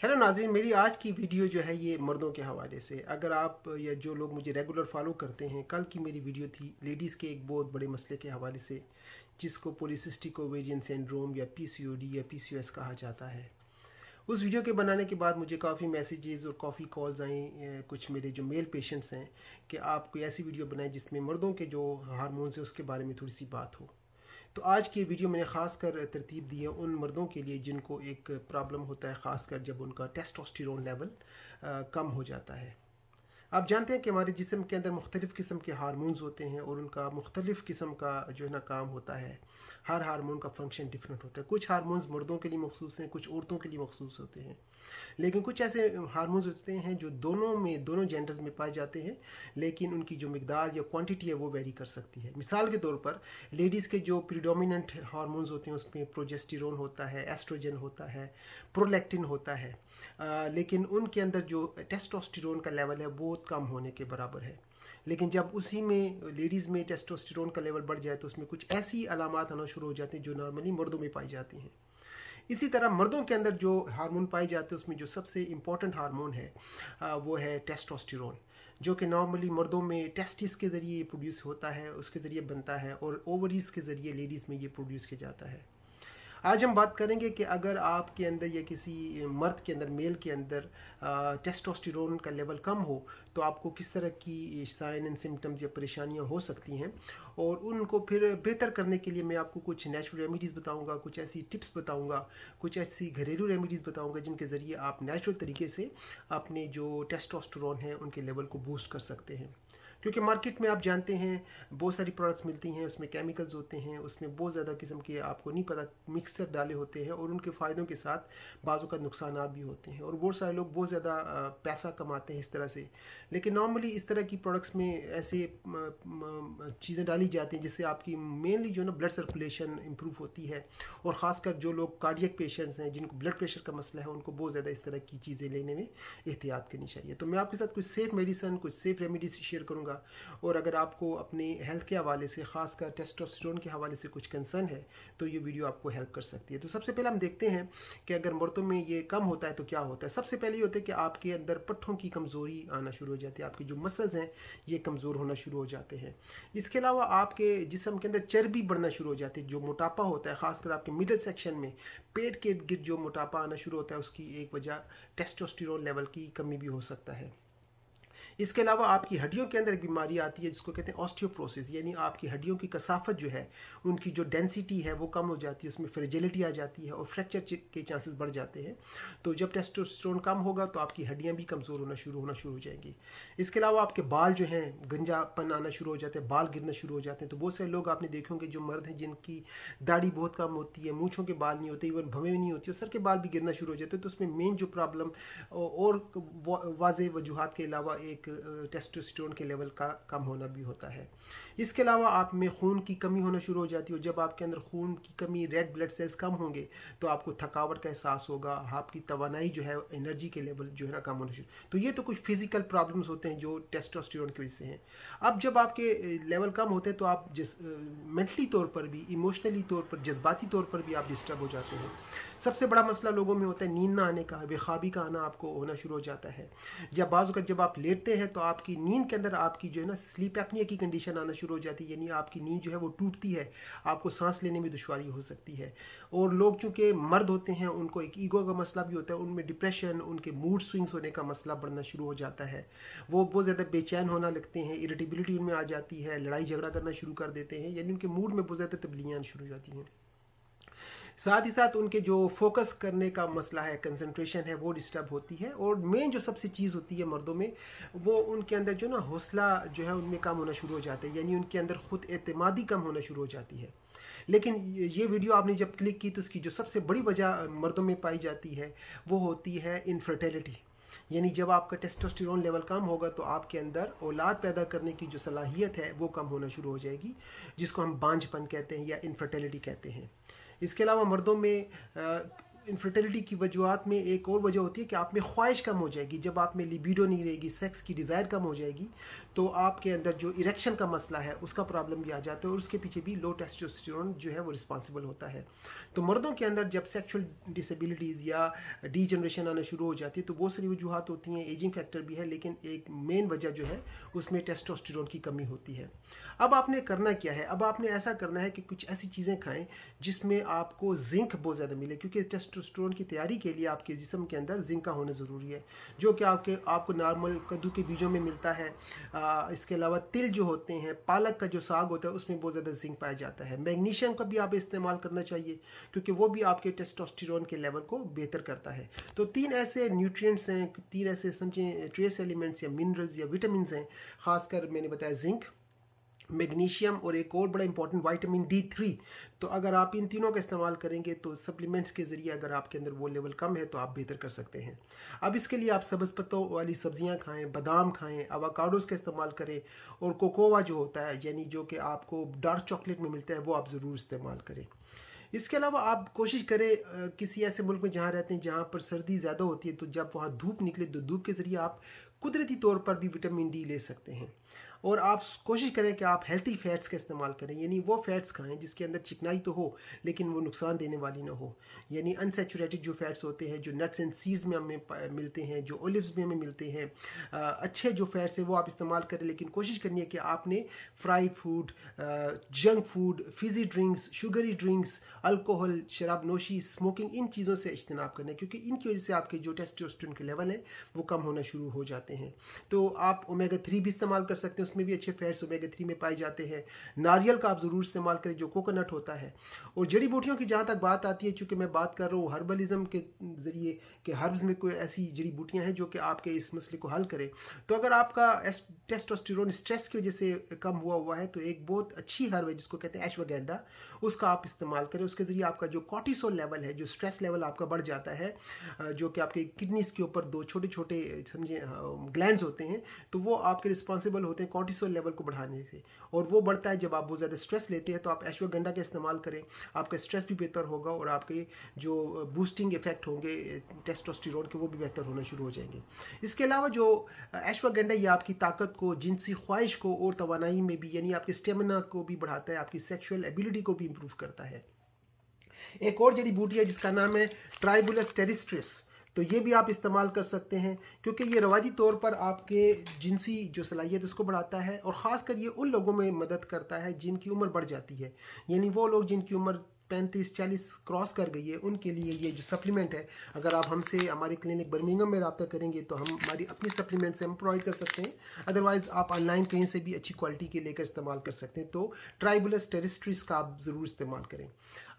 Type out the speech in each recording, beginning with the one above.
Hello नाज़रीन, मेरी आज की वीडियो जो है ये मर्दों के हवाले से। अगर आप या जो लोग मुझे रेगुलर फॉलो करते हैं, कल की मेरी वीडियो थी लेडीज़ के एक बहुत बड़े मसले के हवाले से, जिसको पॉलीसिस्टिक ओवेरियन सिंड्रोम या पीसीओडी या पीसीओएस कहा जाता है। उस वीडियो के बनाने के बाद मुझे काफ़ी मैसेजेस और काफ़ी कॉल्स आई, कुछ मेरे जो मेल पेशेंट्स हैं कि आप कोई ऐसी वीडियो बनाएं जिसमें मर्दों के जो हार्मोन्स हैं उसके बारे में थोड़ी सी बात हो। तो आज की वीडियो मैंने ख़ास कर तरतीब दी है उन मर्दों के लिए जिनको एक प्रॉब्लम होता है, ख़ास कर जब उनका टेस्टोस्टेरोन लेवल कम हो जाता है। आप जानते हैं कि हमारे जिस्म के अंदर मुख्तलिफ़ किस्म के हार्मोन्स होते हैं और उनका मुख्तलिफ़ किस्म का जो है ना काम होता है। हर हार्मोन का फंक्शन डिफरेंट होता है। कुछ हार्मोन्स मर्दों के लिए मखसूस हैं, कुछ औरतों के लिए मखसूस होते हैं। लेकिन कुछ ऐसे हार्मोन्स होते हैं जो दोनों जेंडर्स में पाए जाते हैं, लेकिन उनकी जो मिकदार या क्वांटिटी है वो वेरी कर सकती है। मिसाल के तौर पर लेडीज़ के जो प्रीडोमिनेंट हार्मोन्स होते हैं उसमें प्रोजेस्टेरोन होता है, एस्ट्रोजन होता है, प्रोलैक्टिन होता है। लेकिन उनके अंदर जो टेस्टोस्टेरोन का लेवल है वो कम होने के बराबर है। लेकिन जब उसी में लेडीज़ में टेस्टोस्टेरोन का लेवल बढ़ जाए तो उसमें कुछ ऐसी अलामात आना शुरू हो जाती हैं जो नॉर्मली मर्दों में पाई जाती हैं। इसी तरह मर्दों के अंदर जो हार्मोन पाए जाते हैं उसमें जो सबसे इम्पॉर्टेंट हार्मोन है वो है टेस्टोस्टेरोन, जो कि नॉर्मली मर्दों में टेस्टिस के ज़रिए प्रोड्यूस होता है, उसके ज़रिए बनता है, और ओवरीज़ के ज़रिए लेडीज़ में ये प्रोड्यूस किया जाता है। आज हम बात करेंगे कि अगर आपके अंदर या किसी मर्द के अंदर, मेल के अंदर टेस्टोस्टेरोन का लेवल कम हो तो आपको किस तरह की साइन एंड सिम्टम्स या परेशानियां हो सकती हैं, और उनको फिर बेहतर करने के लिए मैं आपको कुछ नेचुरल रेमेडीज़ बताऊंगा, कुछ ऐसी टिप्स बताऊंगा, कुछ ऐसी घरेलू रेमेडीज़ बताऊंगा जिनके ज़रिए आप नेचुरल तरीके से अपने जो टेस्टोस्टेरोन है उनके लेवल को बूस्ट कर सकते हैं। क्योंकि मार्केट में आप जानते हैं बहुत सारी प्रोडक्ट्स मिलती हैं, उसमें केमिकल्स होते हैं, उसमें बहुत ज़्यादा किस्म के आपको नहीं पता मिक्सर डाले होते हैं, और उनके फ़ायदों के साथ बाज़ों का नुकसान भी होते हैं, और बहुत सारे लोग बहुत ज़्यादा पैसा कमाते हैं इस तरह से। लेकिन नॉर्मली इस तरह की प्रोडक्ट्स में ऐसे चीज़ें डाली जाती हैं जिससे आपकी मेनली जो है ना ब्लड सर्कुलेशन इम्प्रूव होती है, और ख़ासकर जो लोग कार्डियक पेशेंट्स हैं जिनको ब्लड प्रेशर का मसला है उनको बहुत ज़्यादा इस तरह की चीज़ें लेने में एहतियात करनी चाहिए। तो मैं आपके साथ कुछ सेफ़ मेडिसन, कुछ सेफ़ रेमेडीज़ शेयर करूँगा, और अगर आपको अपने हेल्थ के हवाले से, ख़ासकर टेस्टोस्टेरोन के हवाले से कुछ कंसर्न है तो ये वीडियो आपको हेल्प कर सकती है। तो सबसे पहले हम देखते हैं कि अगर मर्दों में ये कम होता है तो क्या होता है। सबसे पहले ये होता है कि आपके अंदर पट्ठों की कमज़ोरी आना शुरू हो जाती है, आपके जो मसल्स हैं ये कमज़ोर होना शुरू हो जाते हैं। इसके अलावा आपके जिस्म के अंदर चर्बी बढ़ना शुरू हो जाती है, जो मोटापा होता है ख़ासकर आपके मिडल सेक्शन में पेट के इर्द गिर्द जो मोटापा आना शुरू होता है उसकी एक वजह टेस्टोस्टेरोन लेवल की कमी भी हो सकता है। इसके अलावा आपकी हड्डियों के अंदर एक बीमारी आती है जिसको कहते हैं ऑस्टियोप्रोसिस, यानी आपकी हड्डियों की कसाफत जो है, उनकी जो डेंसिटी है वो कम हो जाती है, उसमें फ्रेजिलिटी आ जाती है और फ्रैक्चर के चांसेस बढ़ जाते हैं। तो जब टेस्टोस्टेरोन कम होगा तो आपकी हड्डियाँ भी कमज़ोर होना शुरू हो जाएंगी। इसके अलावा आपके बाल जो हैं गंजापन आना शुरू हो जाते हैं, बाल गिरना शुरू हो जाते हैं। तो बहुत सारे लोग आपने देखे होंगे जो मर्द हैं जिनकी दाढ़ी बहुत कम होती है, मूँछों के बाल नहीं होते, इवन भवें भी नहीं होती, और सर के बाल भी गिरना शुरू हो जाते हैं। तो उसमें मेन जो प्रॉब्लम और वाज़ेह वजूहात के अलावा एक टेस्टोस्टेरोन के लेवल का कम होना भी होता है। इसके अलावा आप में खून की कमी होना शुरू हो जाती है, और जब आपके अंदर खून की कमी, रेड ब्लड सेल्स कम होंगे तो आपको थकावट का एहसास होगा, आपकी तवानाई जो है, एनर्जी के लेवल जो है ना कम होना शुरू। तो ये तो कुछ फिजिकल प्रॉब्लम्स होते हैं जो टेस्टोस्टेरोन की वजह से हैं। अब जब आपके लेवल कम होते हैं तो आप मेंटली तौर पर भी, इमोशनली तौर पर, जज्बाती तौर पर भी आप डिस्टर्ब हो जाते हैं। सबसे बड़ा मसला लोगों में होता है नींद ना आने का, बेख्वाबी का आना आपको होना शुरू हो जाता है, या बाज़ वक़्त जब आप लेटते हैं तो आपकी नींद के अंदर आपकी जो है ना स्लीप एपनिया की कंडीशन आना शुरू हो जाती है, यानी आपकी नींद जो है वो टूटती है, आपको सांस लेने में दुश्वारी हो सकती है। और लोग चूँकि मर्द होते हैं उनको एक ईगो का मसला भी होता है, उनमें डिप्रेशन, उनके मूड स्विंग्स होने का मसला बढ़ना शुरू हो जाता है, वो बहुत ज़्यादा बेचैन होना लगते हैं, इरिटेबिलिटी उनमें आ जाती है, लड़ाई झगड़ा करना शुरू कर देते हैं, यानी उनके मूड में बहुत ज़्यादा तब्दीलियाँ आनी शुरू हो जाती हैं। साथ ही साथ उनके जो फोकस करने का मसला है, कंसंट्रेशन है, वो डिस्टर्ब होती है। और मेन जो सबसे चीज़ होती है मर्दों में, वो उनके अंदर जो ना हौसला जो है उनमें कम होना शुरू हो जाता है, यानी उनके अंदर ख़ुद एतमादी कम होना शुरू हो जाती है। लेकिन ये वीडियो आपने जब क्लिक की तो उसकी जो सबसे बड़ी वजह मर्दों में पाई जाती है वो होती है इनफर्टिलिटी, यानी जब आपका टेस्टोस्टेरोन लेवल कम होगा तो आपके अंदर औलाद पैदा करने की जो सलाहियत है वो कम होना शुरू हो जाएगी, जिसको हम बांझपन कहते हैं या इनफर्टिलिटी कहते हैं। इसके अलावा मर्दों में इनफर्टिलिटी की वजूहत में एक और वजह होती है कि आप में ख्वाहिश कम हो जाएगी। जब आप में लिबिडो नहीं रहेगी, सेक्स की डिज़ायर कम हो जाएगी, तो आपके अंदर जो इरेक्शन का मसला है उसका प्रॉब्लम भी आ जाता है, और उसके पीछे भी लो टेस्टोस्टेरोन जो है वो रिस्पॉन्सिबल होता है। तो मर्दों के अंदर जब सेक्सुअल डिसेबिलिटीज़ या डी जनरेशन आना शुरू हो जाती है तो बहुत सारी वजूहत होती हैं, एजिंग फैक्टर भी है, लेकिन एक मेन वजह जो है उसमें टेस्टोस्टेरोन की कमी होती है। अब आपने करना क्या है? अब आपने ऐसा करना है कि कुछ ऐसी चीज़ें खाएं जिसमें आपको जिंक बहुत ज़्यादा मिले, क्योंकि टेस्टोस्टेरोन की तैयारी के लिए आपके जिस्म के अंदर जिंक का होना ज़रूरी है, जो कि आपको नॉर्मल कद्दू के बीजों में मिलता है। इसके अलावा तिल जो होते हैं, पालक का जो साग होता है, उसमें बहुत ज़्यादा जिंक पाया जाता है। मैग्नीशियम का भी आप इस्तेमाल करना चाहिए, क्योंकि वो भी आपके टेस्टोस्टेरोन के लेवल को बेहतर करता है। तो 3 ऐसे न्यूट्रिएंट्स हैं, 3 ऐसे समझें ट्रेस एलिमेंट्स या मिनरल्स या विटामिन हैं, ख़ासकर मैंने बताया जिंक, मैग्नीशियम और एक और बड़ा इंपॉर्टेंट विटामिन D3। तो अगर आप इन तीनों का इस्तेमाल करेंगे तो सप्लीमेंट्स के ज़रिए अगर आपके अंदर वो लेवल कम है तो आप बेहतर कर सकते हैं। अब इसके लिए आप सब्ज़ पत्तों वाली सब्जियां खाएं, बादाम खाएं, अवाकाडोस का इस्तेमाल करें, और कोकोवा जो होता है, यानी जो कि आपको डार्क चॉकलेट में मिलता है, वो आप ज़रूर इस्तेमाल करें। इसके अलावा आप कोशिश करें किसी ऐसे मुल्क में जहाँ रहते हैं जहाँ पर सर्दी ज़्यादा होती है, तो जब वहाँ धूप निकले तो धूप के ज़रिए आप कुदरती तौर पर भी विटामिन D ले सकते हैं। और आप कोशिश करें कि आप हेल्थी फैट्स का इस्तेमाल करें, यानी वो फैट्स खाएं जिसके अंदर चिकनाई तो हो लेकिन वो नुकसान देने वाली ना हो, यानी अनसेचुरेटेड जो फैट्स होते हैं, जो नट्स एंड सीड्स में हमें मिलते हैं, जो ओलिव्स में हमें मिलते हैं, अच्छे जो फैट्स हैं वो आप इस्तेमाल करें। लेकिन कोशिश करनी है कि आपने fried food, junk food, Fiji drinks, sugary drinks, alcohol, शराब नोशी, स्मोकिंग, इन चीज़ों से इज्तनाब करना है, क्योंकि इनकी वजह से आपके जो टेस्टोस्टेरोन के लेवल हैं वो कम होना शुरू हो जाते हैं। तो आप ओमेगा 3 भी इस्तेमाल कर सकते हैं, उसमें भी अच्छे फैट्स ओमेगा 3 में पाए जाते हैं। नारियल का आप ज़रूर इस्तेमाल करें, जो कोकोनट होता है। और जड़ी बूटियों की जहाँ तक बात आती है, चूँकि मैं बात कर रहा हूँ हर्बलिज़म के ज़रिए कि हर्ब्स में कोई ऐसी जड़ी बूटियाँ हैं जो कि आपके इस मसले को हल करें। तो अगर आपका टेस्टोस्टेरोन स्ट्रेस की वजह से कम हुआ है तो एक बहुत अच्छी हर्ब है जिसको कहते हैं एश्वागैंडा, उसका आप इस्तेमाल करें। उसके ज़रिए आपका जो कॉर्टिसोल लेवल है, जो स्ट्रेस लेवल आपका बढ़ जाता है, जो कि आपके किडनीज़ के ऊपर 2 छोटे छोटे समझे ग्लैंड्स होते हैं, तो वो आपके रिस्पॉन्सिबल होते हैं कॉर्टिसोल लेवल को बढ़ाने से, और वो बढ़ता है जब आप बहुत ज़्यादा स्ट्रेस लेते हैं। तो आप एश्वागंडा का इस्तेमाल करें, आपका स्ट्रेस भी बेहतर होगा और आपके जो बूस्टिंग इफेक्ट होंगे टेस्टोस्टेरोन के वो भी बेहतर होना शुरू हो जाएंगे। इसके अलावा जो एश्वागंडा ये आपकी ताकत को, जिनसी ख्वाहिश को और तवानाई में भी, यानी आपके स्टेमिना को भी बढ़ाता है, आपकी सेक्शुअल एबिलिटी को भी इम्प्रूव करता है। एक और जड़ी बूटी है जिसका नाम है ट्राइबुलस टेरिस्ट्रिस, तो ये भी आप इस्तेमाल कर सकते हैं, क्योंकि ये रवाजी तौर पर आपके जिनसी जो सलाहियत उसको बढ़ाता है, और ख़ासकर ये उन लोगों में मदद करता है जिनकी उम्र बढ़ जाती है, यानी वो लोग जिनकी उम्र 35-40 क्रॉस कर गई है, उनके लिए ये जो सप्लीमेंट है, अगर आप हमसे हमारी क्लिनिक बर्मिंघम में रब्ता करेंगे तो हम हमारी अपनी सप्लीमेंट से हम प्रोवाइड कर सकते हैं। अदरवाइज़ आप ऑनलाइन कहीं से भी अच्छी क्वालिटी के लेकर इस्तेमाल कर सकते हैं। तो ट्राइबुलस टेरिस्ट्रिस का आप ज़रूर इस्तेमाल करें।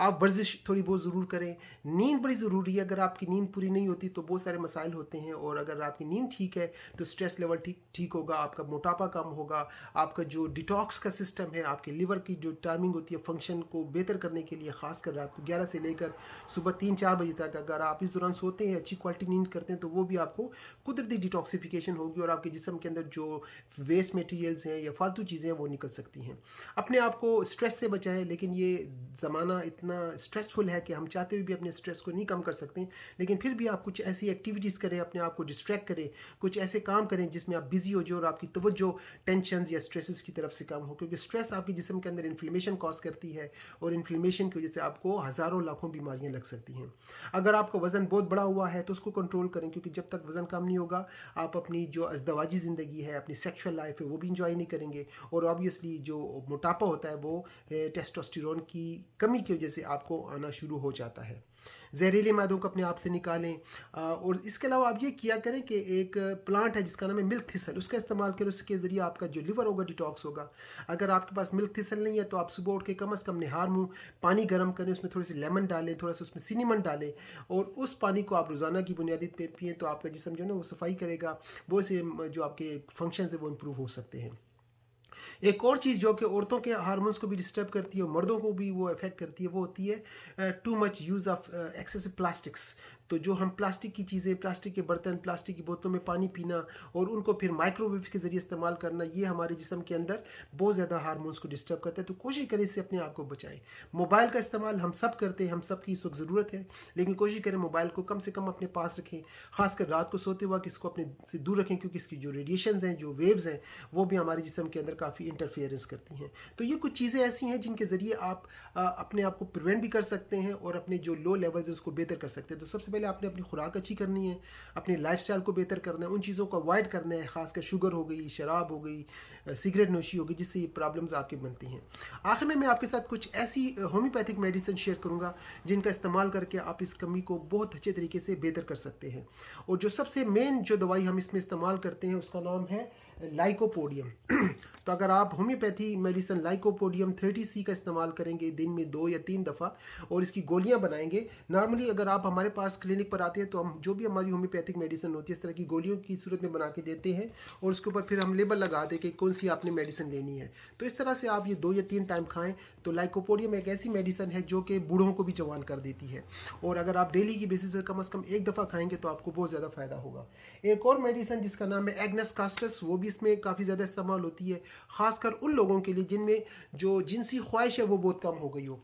आप वर्जिश थोड़ी बहुत ज़रूर करें। नींद बड़ी ज़रूरी है, अगर आपकी नींद पूरी नहीं होती तो बहुत सारे मसाइल होते हैं, और अगर आपकी नींद ठीक है तो स्ट्रेस लेवल ठीक होगा, आपका मोटापा कम होगा, आपका जो डिटॉक्स का सिस्टम है, आपके लिवर की जो टाइमिंग होती है फंक्शन को बेहतर करने के लिए, ख़ासकर रात को 11 से लेकर सुबह 3-4 बजे तक अगर आप इस दौरान सोते हैं, अच्छी क्वालिटी नींद करते हैं, तो वो भी आपको कुदरती डिटॉक्सिफिकेशन होगी और आपके जिस्म के अंदर जो वेस्ट मटेरियल्स हैं या फालतू चीज़ें हैं वो निकल सकती हैं। अपने आप को स्ट्रेस से बचाएं, लेकिन ये ज़माना इतना स्ट्रेसफुल है कि हम चाहते हुए भी अपने स्ट्रेस को नहीं कम कर सकते, लेकिन फिर भी आप कुछ ऐसी एक्टिविटीज़ करें, अपने आप को डिस्ट्रैक्ट करें, कुछ ऐसे काम करें जिसमें आप बिजी हो जाओ और आपकी तवज्जो टेंशन या स्ट्रेसेस की तरफ से कम हो, क्योंकि स्ट्रेस आपके जिस्म के अंदर इन्फ्लेमेशन कॉज करती है, और इन्फ्लेमेशन की वजह से आपको हज़ारों लाखों बीमारियां लग सकती हैं। अगर आपका वज़न बहुत बड़ा हुआ है तो उसको कंट्रोल करें, क्योंकि जब तक वज़न कम नहीं होगा आप अपनी जो अज़दवाजी ज़िंदगी है, अपनी सेक्शुअल लाइफ है, वो भी इंजॉय नहीं करेंगे, और ऑब्वियसली जो मोटापा होता है वो टेस्टोस्टेरोन की कमी की वजह से आपको आना शुरू हो जाता है। जहरीले मैदों को अपने आप से निकालें, और इसके अलावा आप ये किया करें कि एक प्लांट है जिसका नाम है मिल्क थिसल, उसका इस्तेमाल करें, उसके ज़रिए आपका जो लिवर होगा डिटॉक्स होगा। अगर आपके पास मिल्क थिसल नहीं है तो आप सुबह उठ के कम से कम निहार मुँह पानी गर्म करें, उसमें थोड़ी सी लेमन डालें, थोड़ा सा उसमें सिनेमन डालें, और उस पानी को आप रोज़ाना की बुनियादी पे पिएँ, तो आपका जिस्म जो है ना वो सफाई करेगा, वो से जो आपके फंक्शन है वो इम्प्रूव हो सकते हैं। एक और चीज़ जो कि औरतों के हार्मोन्स को भी डिस्टर्ब करती है और मर्दों को भी वो इफेक्ट करती है, वो होती है too much use of excessive plastics. तो जो हम प्लास्टिक की चीज़ें, प्लास्टिक के बर्तन, प्लास्टिक की बोतलों में पानी पीना और उनको फिर माइक्रोवेव के ज़रिए इस्तेमाल करना, ये हमारे जिस्म के अंदर बहुत ज़्यादा हार्मोन्स को डिस्टर्ब करता है। तो कोशिश करें इससे अपने आप को बचाएं। मोबाइल का इस्तेमाल हम सब करते हैं, हम सब की इस वक्त ज़रूरत है, लेकिन कोशिश करें मोबाइल को कम से कम अपने पास रखें, खासकर रात को सोते वक्त इसको अपने से दूर रखें, क्योंकि इसकी जो रेडिएशंस हैं, जो वेव्स हैं, वो भी हमारे जिस्म के अंदर काफ़ी इंटरफेरेंस करती हैं। तो ये कुछ चीज़ें ऐसी हैं जिनके ज़रिए आप अपने आप को प्रिवेंट भी कर सकते हैं और अपने जो लो लेवल्स हैं उसको बेहतर कर सकते हैं। तो सबसे पहले आपने अपनी खुराक अच्छी करनी है, अपने लाइफस्टाइल को बेहतर करना है, उन चीज़ों को अवॉइड करना है, खासकर शुगर हो गई, शराब हो गई, सिगरेट नोशी हो गई, जिससे ये प्रॉब्लम्स आपकी बनती हैं। आखिर में मैं आपके साथ कुछ ऐसी होम्योपैथिक मेडिसिन शेयर करूंगा जिनका इस्तेमाल करके आप इस कमी को बहुत अच्छे तरीके से बेहतर कर सकते हैं। और जो सबसे मेन जो दवाई हम इसमें इस्तेमाल करते हैं उसका नाम है लाइकोपोडियम। तो अगर आप होम्योपैथी मेडिसिन लाइकोपोडियम 30C का इस्तेमाल करेंगे दिन में 2 या 3 दफ़ा और इसकी गोलियां बनाएंगे, नॉर्मली अगर आप हमारे पास क्लिनिक पर आते हैं तो हम जो भी हमारी होम्योपैथिक मेडिसिन होती है इस तरह की गोलियों की सूरत में बना के देते हैं और उसके ऊपर फिर हम लेबल लगा दें कि कौन सी आपने मेडिसिन लेनी है। तो इस तरह से आप ये 2 या 3 टाइम खाएं। तो लाइकोपोडियम एक ऐसी मेडिसिन है जो कि बूढ़ों को भी जवान कर देती है, और अगर आप डेली की बेसिस पर कम से कम 1 दफ़ा खाएंगे तो आपको बहुत ज़्यादा फ़ायदा होगा। एक और मेडिसिन जिसका नाम है एग्नस कास्टस, वो भी इसमें काफ़ी ज़्यादा इस्तेमाल होती है, ख़ासकर उन लोगों के लिए जिनमें जो जिनसी ख्वाहिश है वो बहुत कम हो गई हो।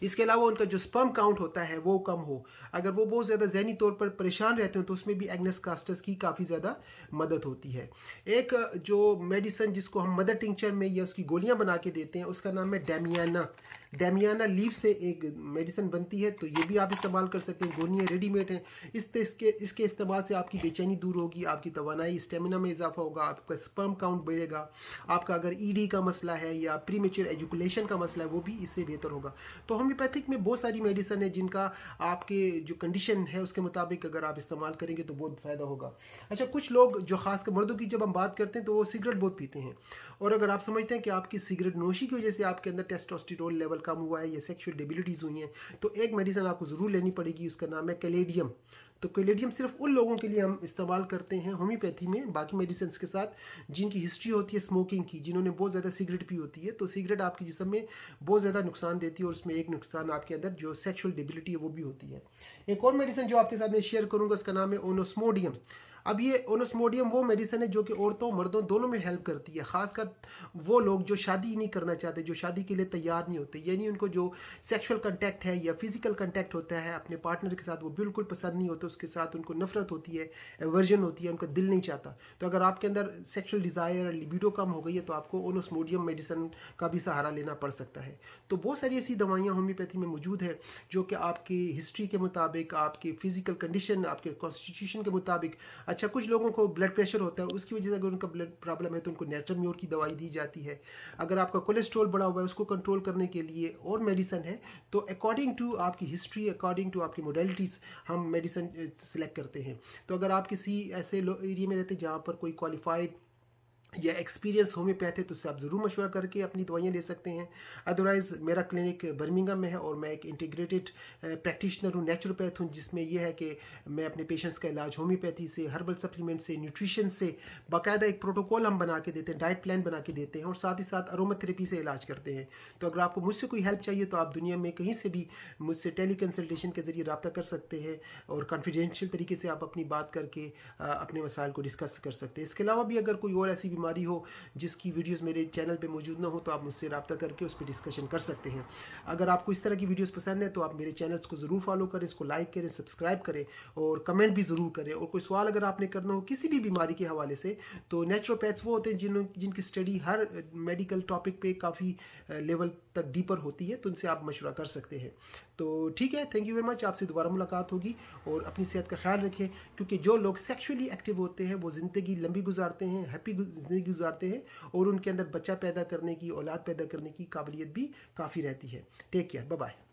इसके अलावा उनका जो स्पर्म काउंट होता है वो कम हो, अगर वो बहुत ज़्यादा ज़हनी तौर पर परेशान रहते हैं तो उसमें भी एग्नस कास्टस की काफ़ी ज़्यादा मदद होती है। एक जो मेडिसिन जिसको हम मदर टिंचर में या उसकी गोलियां बना के देते हैं उसका नाम है डेमियाना। डेमियाना लीफ से एक मेडिसिन बनती है, तो ये भी आप इस्तेमाल कर सकते हैं। गोलियां रेडीमेड हैं, इसके इस्तेमाल से आपकी बेचैनी दूर होगी, आपकी तवानाई स्टेमिना में इजाफा होगा, आपका स्पर्म काउंट बढ़ेगा, आपका अगर ईडी का मसला है या प्रीमेच्योर एजुकुलेशन का मसला है वो भी इससे बेहतर होगा। तो होम्योपैथिक में बहुत सारी मेडिसिन है जिनका आपके जो कंडीशन है उसके मुताबिक अगर आप इस्तेमाल करेंगे तो बहुत फ़ायदा होगा। अच्छा, कुछ लोग जो खासकर मर्दों की जब हम बात करते हैं तो वो सिगरेट बहुत पीते हैं, और अगर आप समझते हैं कि आपकी सिगरेट नोशी की वजह से आपके अंदर टेस्टोस्टेरोन लेवल कम हुआ है या सेक्सुअल डिबिलिटीज़ हुई हैं, तो एक मेडिसिन आपको ज़रूर लेनी पड़ेगी, उसका नाम है कैलेडियम। तो कैलेडियम सिर्फ उन लोगों के लिए हम इस्तेमाल करते हैं होम्योपैथी में, बाकी मेडिसिन के साथ जिनकी हिस्ट्री होती है स्मोकिंग की, जिन्होंने बहुत ज़्यादा सिगरेट पी होती है, तो सिगरेट आपके जिस्म में बहुत ज़्यादा नुकसान देती है, और उसमें एक नुकसान आपके अंदर जो सेक्सुअल डिबिलिटी है वो भी होती है। एक और मेडिसिन जो आपके साथ मैं शेयर करूँगा उसका नाम है ओनोस्मोडियम। अब ये ओनोस्मोडियम वो मेडिसिन है जो कि औरतों मर्दों दोनों में हेल्प करती है, खासकर वो लोग जो शादी नहीं करना चाहते, जो शादी के लिए तैयार नहीं होते, यानी उनको जो सेक्सुअल कंटेक्ट है या फिजिकल कंटेक्ट होता है अपने पार्टनर के साथ वो बिल्कुल पसंद नहीं होता, उसके साथ उनको नफरत होती है, एवर्जन होती है, उनका दिल नहीं चाहता। तो अगर आपके अंदर सेक्सुअल डिज़ायर और लिबिडो कम हो गई है तो आपको ओनोस्मोडियम मेडिसिन का भी सहारा लेना पड़ सकता है। तो बहुत सारी ऐसी दवाइयाँ होम्योपैथी में मौजूद है जो कि आपकी हिस्ट्री के मुताबिक, आपकी फ़िज़िकल कंडीशन, आपके कॉन्स्टिट्यूशन के मुताबिक। अच्छा, कुछ लोगों को ब्लड प्रेशर होता है, उसकी वजह से अगर उनका ब्लड प्रॉब्लम है तो उनको नेट्रम्योर की दवाई दी जाती है। अगर आपका कोलेस्ट्रॉल बढ़ा हुआ है उसको कंट्रोल करने के लिए और मेडिसिन है। तो अकॉर्डिंग टू आपकी हिस्ट्री, अकॉर्डिंग टू आपकी मोडेलिटीज़ हम मेडिसिन सेलेक्ट करते हैं। तो अगर आप किसी ऐसे एरिया में रहते हैं जहाँ पर कोई क्वालिफाइड या एक्सपीरियंस होम्योपैथ है तो उससे आप ज़रूर मशवरा करके अपनी दवाइयाँ ले सकते हैं। अदरवाइज़ मेरा क्लिनिक बर्मिंघम में है और मैं एक इंटीग्रेटेड प्रैक्टिशनर हूँ, नेचुरोपैथ हूँ, जिसमें यह है कि मैं अपने पेशेंट्स का इलाज होम्योपैथी से, हर्बल सप्लीमेंट से, न्यूट्रिशन से, बाकायदा एक प्रोटोकॉल हम बना के देते हैं, डाइट प्लान बना के देते हैं, और साथ ही साथ अरोमाथेरेपी से इलाज करते हैं। तो अगर आपको मुझसे कोई हेल्प चाहिए तो आप दुनिया में कहीं से भी मुझसे टेली कंसल्टेशन के ज़रिए रब्ता कर सकते हैं और कॉन्फिडेंशियल तरीके से आप अपनी बात करके अपने मसाइल को डिस्कस कर सकते हैं। इसके अलावा भी अगर कोई और ऐसी बीमारी हो जिसकी वीडियोस मेरे चैनल पे मौजूद ना हो तो आप मुझसे रब्ता करके उस पर डिस्कशन कर सकते हैं। अगर आपको इस तरह की वीडियोस पसंद है तो आप मेरे चैनल्स को ज़रूर फॉलो करें, इसको लाइक करें, सब्सक्राइब करें और कमेंट भी ज़रूर करें। और कोई सवाल अगर आपने करना हो किसी भी बीमारी के हवाले से, तो नेचुरोपैथ्स वो होते हैं जिनकी स्टडी हर मेडिकल टॉपिक पे काफ़ी लेवल तक डीपर होती है, तो उनसे आप मशवरा कर सकते हैं। तो ठीक है, थैंक यू वेरी मच। आपसे दोबारा मुलाकात होगी, और अपनी सेहत का ख्याल रखें, क्योंकि जो लोग सेक्सुअली एक्टिव होते हैं वो ज़िंदगी लंबी गुजारते हैं, हैप्पी ज़िंदगी गुजारते हैं, और उनके अंदर बच्चा पैदा करने की, औलाद पैदा करने की काबिलियत भी काफ़ी रहती है। Take care, bye bye.